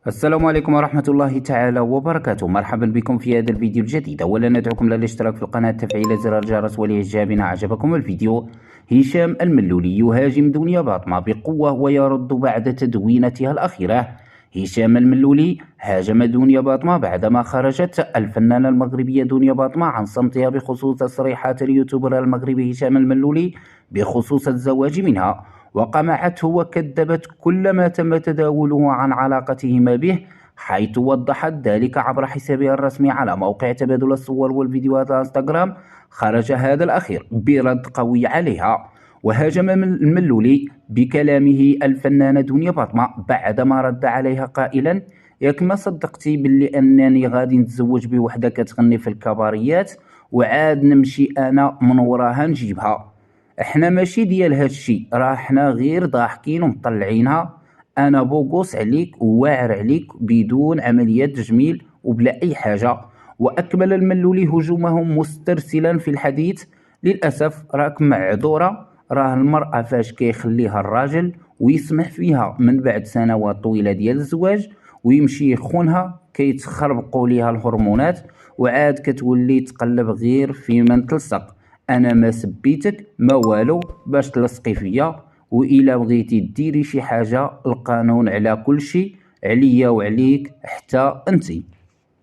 السلام عليكم ورحمة الله تعالى وبركاته. مرحبا بكم في هذا الفيديو الجديد. أولا ندعوكم للاشتراك في القناة، تفعيل زر الجرس، والإعجاب إن أعجبكم الفيديو. هشام الملولي يهاجم دنيا باطمة بقوة ويرد بعد تدوينتها الأخيرة. هشام الملولي هاجم دنيا باطمة بعدما خرجت الفنانة المغربية دنيا باطمة عن صمتها بخصوص تصريحات اليوتيوبر المغربي هشام الملولي بخصوص الزواج منها، وقمعته وكذبت كل ما تم تداوله عن علاقتهما به، حيث وضحت ذلك عبر حسابها الرسمي على موقع تبادل الصور والفيديوهات الانستغرام. خرج هذا الأخير برد قوي عليها، وهاجم الملولي بكلامه الفنانة دنيا باطمة بعدما رد عليها قائلا: ياك ما صدقتي باللي أنني غادي نتزوج بوحدة كتغني في الكباريات وعاد نمشي أنا من وراها نجيبها؟ احنا ماشي ديال هادشي، راه حنا غير ضاحكين ومطلعينها. انا بوغوس عليك وواعر عليك بدون عمليات تجميل وبلا اي حاجه. واكمل الملولي هجومهم مسترسلا في الحديث: للاسف راك معذوره، راه المراه فاش كيخليها الراجل ويسمح فيها من بعد سنوات طويله ديال الزواج ويمشي يخونها، كيتخربقوا ليها الهرمونات وعاد كتولي تقلب غير في من تلصق. انا ما سبيتك ما والو باش تلصقي فيا، والا بغيتي ديري شي حاجه القانون على كل شيء، عليا وعليك حتى انتي.